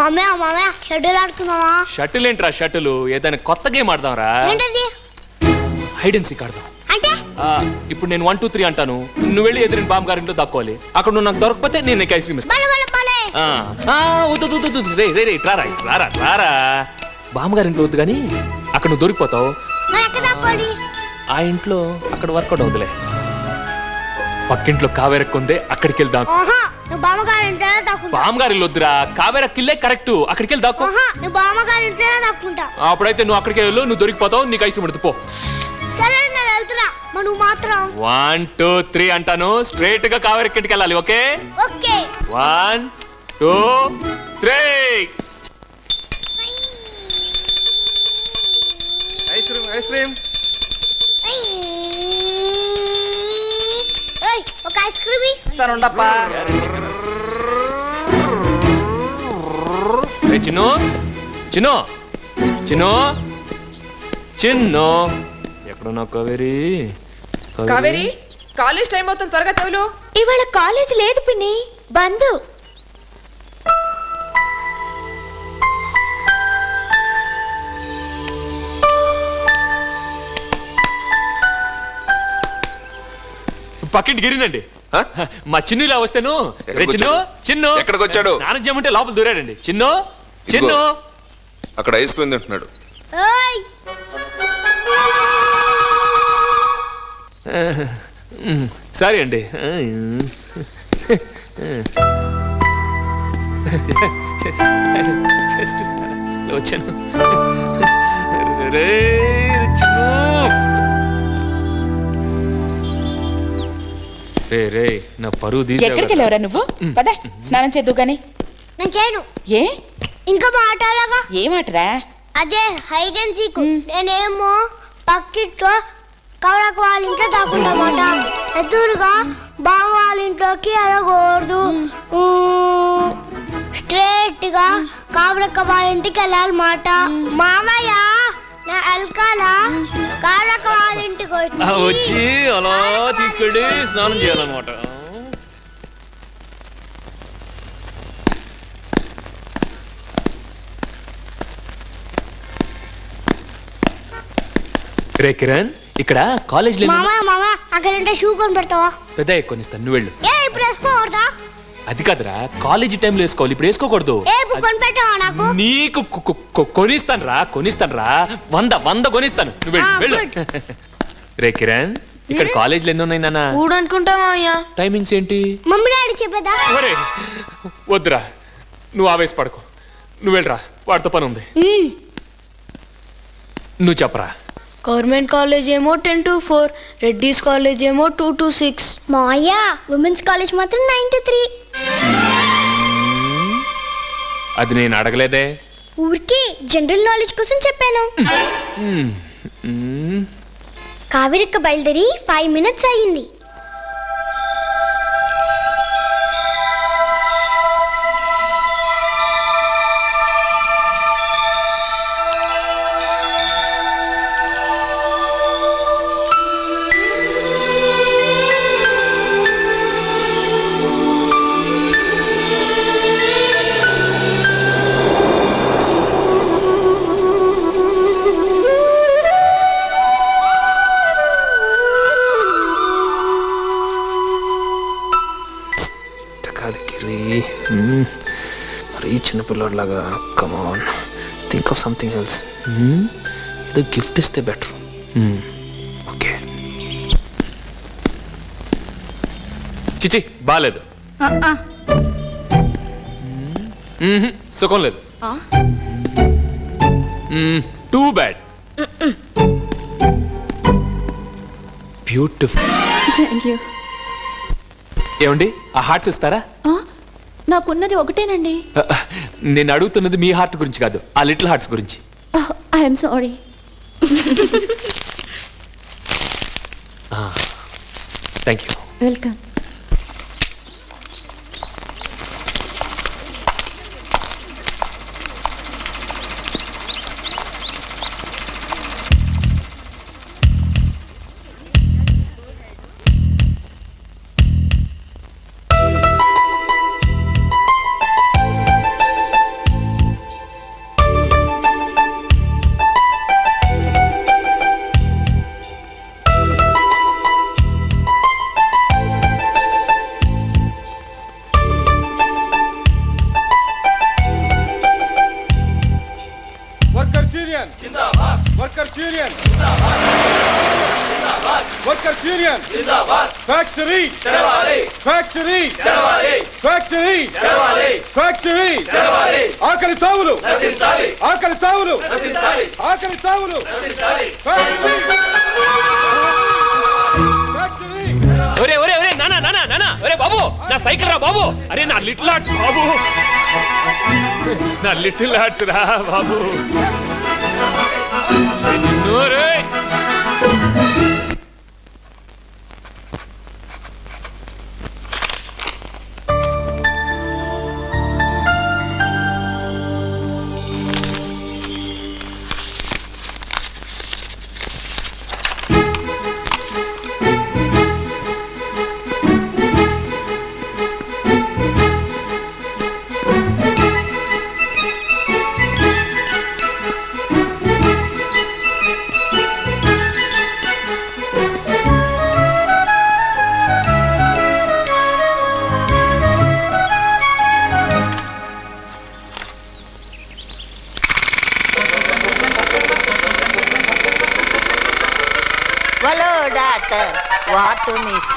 మామయ్య shuttle ఆడుకుందామా? Shuttle ఏంట్రా shuttle? ఏదైనా కొత్త గేమ్ ఆడదాంరా. ఏంటది? హైడ్ అండ్ సీక్ ఆడదాం. అంటే ఇప్పుడు నేను 1 2 3 అంటాను, నువ్వు వెళ్ళి ఎదురు బామ్మ గారింట్లో దాక్కోవాలి. అక్కడ నువ్వు నాకు దొరకకపోతే నేను నీకు ఐస్ క్రీమ్ ఇస్తాను. రారా బామ్మ గారింట్లో వద్దు కానీ అక్కడ నువ్వు దొరికిపోతావు. ఆ ఇంట్లో అక్కడ వర్కౌట్ అవుతులే. పక్కింట్లో కావేరక్కుందే, అక్కడికి వెళ్ళి దాక్కు. బామ్మగారి వద్దురా, కావేరక్కిల్లే కరెక్ట్. అక్కడికి వెళ్ళి దాక్కు. అప్పుడైతే నువ్వు అక్కడికి వెళ్ళు, నువ్వు దొరికిపోతావు, నీకు ఐస్ పడుతు పో. 1 2 3 అంటాను, స్ట్రైట్ గా కావేరక్కింటికి వెళ్ళాలి. ఓకే 1 2 3. ఐస్ క్రీమ్ ఒక ఐస్ క్రీమ్ ఇస్తానుండప్పా. చిన్ను చిన్ను చిన్ను చిన్ను ఎక్కడున్నా కావేరి? కావేరి, కాలేజ్ టైం అవుతుంది, త్వరగా తగులు. ఇవాళ కాలేజ్ లేదు పిన్ని, బంద్. పక్కింటి గిరిందండి. మా చిన్ను ఇలా వస్తేను, చిన్ను చిన్ను ఎక్కడికి వచ్చాడు? స్నానం చేయమంటే లోపల దూరాడండి. చిన్ను చిన్ను అక్కడ ఐస్ క్రీమ్ తింటున్నాడు. సారీ అండి. వచ్చాను. రే నా పరువు తీసి ఎక్కడికి వెళ్ళవరా నువ్వు? పద స్నానం చేద్దు గాని. నేను చేయను. ఏ ఇంకా మాట్లాడగా? ఏమాటరా? అదే హైడ్ అండ్ సీక్. నేనేమో పక్కింట్లో కవరకు వాళ్ళ ఇంట్లో దాక్కుంటామాట, ఎదురుగా బావ వాళ్ళ ఇంట్లోకి వెళ్ళకూడదు. స్ట్రైట్ గా కావరక్క వాళ్ళ ఇంటికి వెళ్ళాలన్నమాట. మామయ్య నా ఎల్కాలా కావరక్క వాళ్ళ ఇంటికి వచ్చి అలా తీసుకెళ్ళి స్నానం చేయాలన్నమాట. రే కిరణ్, ఇక్కడ కాలేజ్ లో అక్కడ షూ కొని పెడతావా? పెద్ద కొనిస్తాను, నువ్వు వెళ్ళు. ఇప్పుడు వేసుకోకూడదా? అది కాదురా, కాలేజీ టైంలో వేసుకోవాలి, ఇప్పుడు వేసుకోకూడదు. నీకు కొనిస్తాను రా 100 కొనిస్తాను, నువ్వు వెళ్ళు. రే కిరణ్, ఇక్కడ కాలేజీలు ఎన్ని ఉన్నాయి నాన్న? 3 అనుకుంటావా? టైమింగ్స్ ఏంటి? మమ్మీ డాడీ చెప్పేదా? వద్దురా, నువ్వు ఆవేశపడకు, నువ్వు వెళ్ళరా, వాడితో పని ఉంది. నువ్వు చెప్పరా. గవర్నమెంట్ కాలేజ్ ఏమో 10 to 4, రెడ్డిస్ కాలేజ్ ఏమో 2 to 6. మాయ ఉమెన్స్ కాలేజ్ మాత్రం 9 to 3. అది నేను అడగలేదే, ఊరికి జనరల్ నాలెడ్జ్ కోసం చెప్పాను. కావేరక్క బయలుదేరి 5 minutes అయ్యింది. మరీ చిన్నపిల్లలాగా. కమాన్, థింక్ ఆఫ్ సంథింగ్ ఎల్స్. ఏదో గిఫ్ట్ ఇస్తే బెటర్. ఓకే, చిచి బాలేదు, సుఖం లేదు, టూ బ్యాడ్. బ్యూటిఫుల్. ఏమండి, ఆ హార్ట్స్ ఇస్తారా? నాకున్నది ఒకటేనండి. నేను అడుగుతున్నది మీ హార్ట్ గురించి కాదు, ఆ లిటిల్ హార్ట్స్ గురించి. I'm sorry. Thank you. Welcome. Workers union factory factory factory factory ఆకలి చావులు ఆకలి చావులు ఆకలి చావులు ఒరే ఒరే ఒరే నానా నానా నానా ఒరే బాబు నా సైకిల్ రా బాబు అరే నా లిటిల్ ఆర్ట్స్ బాబు నా లిటిల్ ఆర్ట్స్ రా బాబు నిన్ను రే Hello, doctor. What to miss?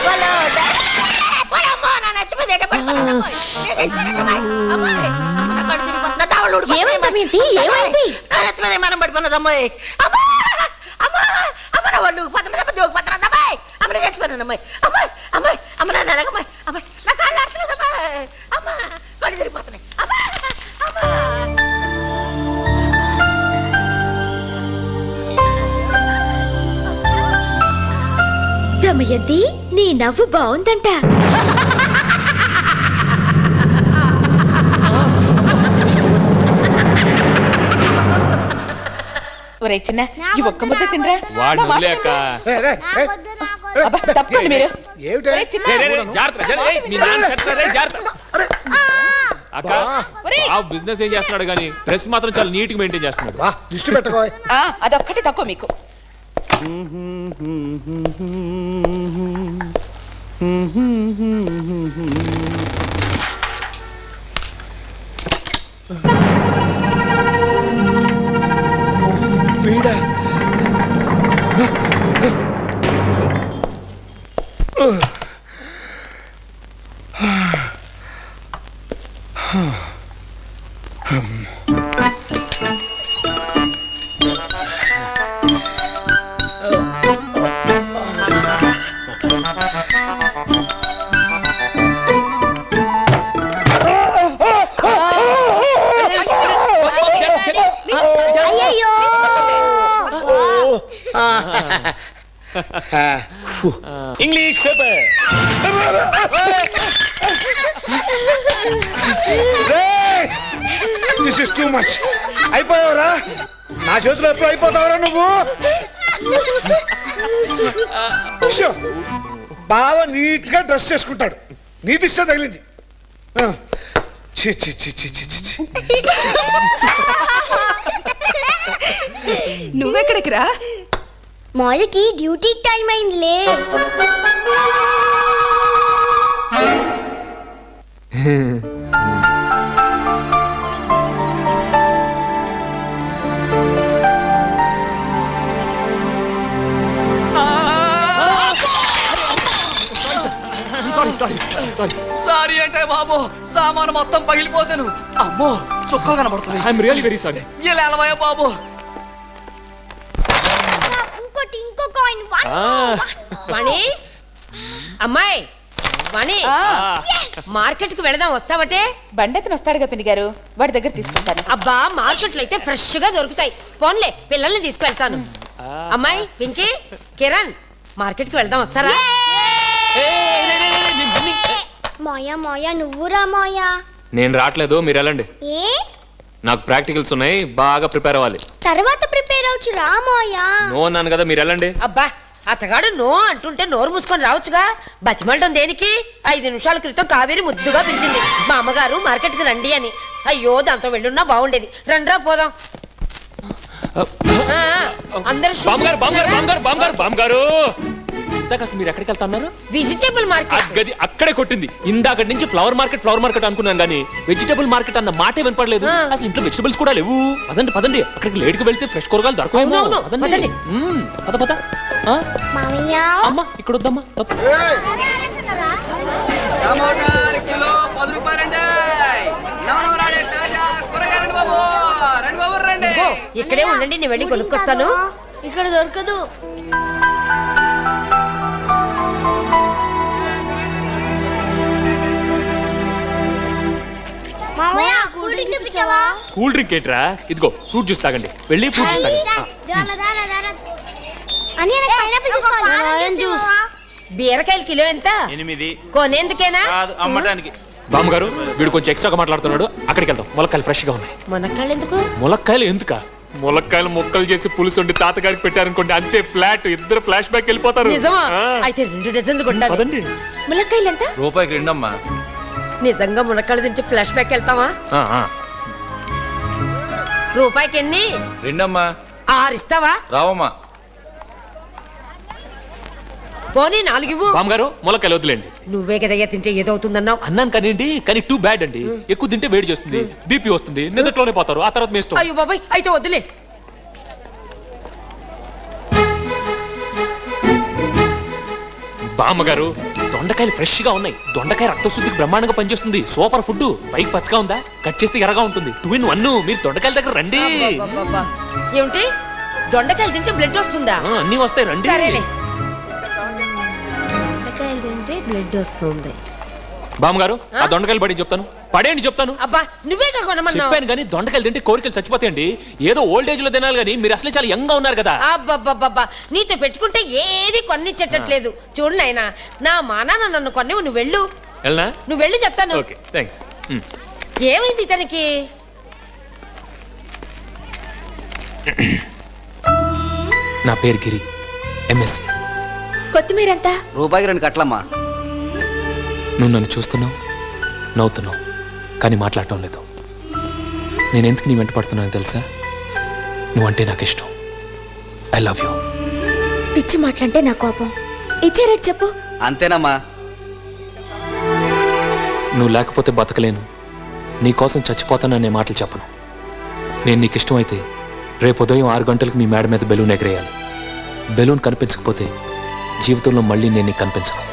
Hello, doctor. ఏమైంది ఏమైంది మనం పడిపోయినదమ్మాయి అమ్మా అమ్మా అమ్మ వాళ్ళు పత్రమై అమ్మ చచ్చిపోయినమ్మాయి అమ్మాయి అమ్మాయి అమ్మ నా అమ్మాయి అమ్మాయి నా కాళ్ళు అట్లేదమ్మాయి అమ్మ కళ్ళు తిరిగిపోతున్నాయి అమ్మా అమ్మా దమయంతి నీ నవ్వు బాగుందంట. ఒరే చిన్న ఈ ఒక్క ముద్ద తినరా. వాడు వదిలేక అబ్బా, తప్పండి మీరు. ఒరే చిన్న, అక్క బిజినెస్ ఏం చేస్తున్నాడు కానీ డ్రెస్ మాత్రం చాలా నీట్ గా మెయింటైన్ చేస్తున్నాడు. దృష్టి పెట్టుకో. అదొక్కటి తక్కువ మీకు. వీడా అయ్యయ్యో English paper this is too much. అయిపోయావరా? నా చేతిలో ఎప్పుడు అయిపోతావరా నువ్వు? బాగా నీట్ గా డ్రెస్ చేసుకుంటాడు. నీ దిష్ట తగిలింది. చి చి చి చి చి చి. నువ్వెక్కడికి రా? మాయకి డ్యూటీ టైం అయిందిలే. సారీ అంటే బాబు సామాను మొత్తం పగిలిపోతాను. అమ్మో చుక్కలు కనబడుతున్నాయి. I'm really very sorry. ఇలా ఎలవయ్య బాబు. ఇంకో కాయిన్ వాణి అమ్మాయి వాణి మార్కెట్ కు వెళదాం వస్తావటే? బండెత్తున వస్తాడుగా పిన్ని గారు, వాడి దగ్గర తీసుకుంటాను. అబ్బా మార్కెట్ లో అయితే ఫ్రెష్ గా దొరుకుతాయి. పోన్లే పిల్లల్ని తీసుకువెళ్తాను. అమ్మాయి పింకీ కిరణ్ మార్కెట్ కి వెళ్దాం వస్తారా? మాయా మాయా నువ్వురా మాయా. నేను రావట్లేదు, మీరు వెళ్ళండి. ఏ నాకు ప్రాక్టికల్స్ ఉన్నాయి, బాగా ప్రిపేర్ అవ్వాలి. తర్వాత ప్రిపేర్ అవచ్చు రా మాయా. నో అన్నాను కదా, మీరు వెళ్ళండి. అబ్బా అతగాడు నో అంటుంటే నోరు మూసుకొని రావచ్చుగా. బతిమలటం దేనికి? 5 నిమిషాల క్రితం కావేరి ముద్దుగా పిలిచింది మా అమ్మగారు మార్కెట్ కి రండి అని. అయ్యో దాంతో వెళ్ళున్నా బాగుండేది. రండ్రా పోదాం. అందరూ ఇందాక అసలు మీరు ఎక్కడికి వెళ్తున్నారు? వెజిటేబుల్ ఆ మార్కెట్. గది అక్కడే కొట్టింది. ఇందాక నుంచి ఫ్లవర్ మార్కెట్ అనుకున్నాను కానీ వెజిటబుల్ మార్కెట్ అన్న మాటే వినపడలేదు. అసలు ఇంట్లో వెజిటబుల్స్ కూడా లేవు. పదండి పదండి, అక్కడికి లేట్కి వెళ్తే ఫ్రెష్ కూరగాయలు దొరకవేమో. అవునవును, పదండి. పద పద. ఆ? మామయ్య అమ్మా ఇక్కడ వద్దమ్మా. తప్పు. టమోటాలు కిలో 10 రూపాయలండి. నవనవరాడే తాజా కూరగాయలండి బాబు. రండి బాబు రండి. ఇక్కడే ఉండండి, నేను వెళ్ళి కొనుక్కొస్తాను. ఇక్కడ దొరకదు. మామయ్య కూల్ డ్రింక్ తెప్పించావా? కూల్ డ్రింక్ ఏంట్రా? ఇదిగో ఫ్రూట్ జ్యూస్ తాగండి. వెళ్ళి ఫ్రూట్ జ్యూస్ తాగండి. అని పైనాపిల్ ఆరెంజ్ జ్యూస్. బీరకాయలు కిలో ఎంత? 8 కొనేందుకేనా? కాదు అమ్మటానికి. బామ్మగారు వీడు కొంచెం ఎక్స్ట్రాగా మాట్లాడుతున్నాడు. అక్కడికి వెళ్దాం. ములక్కాయలు ఫ్రెష్ గా ఉన్నాయి. మునక్కాళ్ళు ఎందుకు? ములక్కాయలు ఎందుక? ములక్కాయలు ముక్కలు చేసి పులుసు వండి తాతగారికి పెట్టారనుకోండి, అంతే ఫ్లాట్. ఇద్దరు ఫ్లాష్ బ్యాక్ వెళ్ళిపోతారు. నిజమా? ఆ. అయితే 2 డజన్లు కొట్టాలి. పదండి. మునక్కాయలు ఎంత? రూపాయికి 2 అమ్మా. నిజంగా మునక్కాళ్ళు తింటే ఫ్లాష్ బ్యాక్ వెళ్తావా? ఆ, ఆ. రూపాయికి ఎన్ని? 2 అమ్మా. 6 ఇస్తావా? రావమ్మా. పోనీ 4 ఇవ్వు. బామ్మగారు ములక్కాయలు వద్దులేండి. నువ్వే కదయ్యా తింటే ఏదవుతుందన్నావు. అన్నాను కానీ టూ బ్యాడ్ అండి. ఎక్కువ తింటే వేడి చేస్తుంది, బీపీ వస్తుంది, నిద్రలోనే పోతారు. ఆ తర్వాత మీ ఇష్టం. అయ్యో బాబాయ్, అయితే వద్దులే. బామ్మగారు దొండకాయలు ఫ్రెష్ గా ఉన్నాయి. దొండకాయ రక్తశుద్ధికి బ్రహ్మాండంగా పనిచేస్తుంది. Super food. పైకి పచ్చగా ఉందా, కట్ చేస్తే ఎర్రగా ఉంటుంది. 2 in 1. మీరు దొండకాయల దగ్గర రండి. అబ్బబ్బబ్బా. ఏమిటి దొండకాయలు తింటే బ్లడ్ వస్తుందా? అన్ని వస్తాయి, రండి. సరేలే. దొండకాయలు తింటే బ్లడ్ వస్తుంది. బామ్మగారు ఆ దొండకాయలు పడి చెప్తాను. పడేయండి చెప్తాను. అబ్బా నువ్వే కొనమన్నావు. చెప్పాను కానీ దొండకాయలు తింటే కోరికలు చచ్చిపోతాయండి. ఏదో ఓల్డ్ ఏజ్ లో తినాలి కానీ మీరు అసలే చాలా యంగ్ గా ఉన్నారు కదా. అబ్బబ్బబ్బబ్బా, నీతో పెట్టుకుంటే ఏది కొనిచ్చేటట్లేదు. చూడు నాయనా, నా మానాన్న నన్ను కొన్నివు. నువ్వు వెళ్ళు. వెళ్ళనా? నువ్వు వెళ్ళి చెప్తాను. Okay thanks. ఏమైంది ఇతనికి? నా పేరు గిరి, ఎంఎస్సి. కొత్తిమీర ఎంత? రూపాయికి 2 కట్టలమ్మా. నువ్వు నన్ను చూస్తున్నావు, నవ్వుతున్నావు, కానీ మాట్లాడటం లేదు. నేను ఎందుకు నీ వెంట పడుతున్నాను తెలుసా? నువ్వంటే నాకు ఇష్టం. I love you. పిచ్చి మాటలంటే నా కోపం. ఇచ్చే రేట్ చెప్పు. అంతేనమ్మా. నువ్వు లేకపోతే బతకలేను, నీ కోసం చచ్చిపోతాననే మాటలు చెప్పను. నేను నీకు ఇష్టమైతే రేపు ఉదయం 6 గంటలకు మీ మేడ మీద బెలూన్ ఎగరేయాలి. బెలూన్ కనిపించకపోతే జీవితంలో మళ్ళీ నేను నీకు కనిపించను.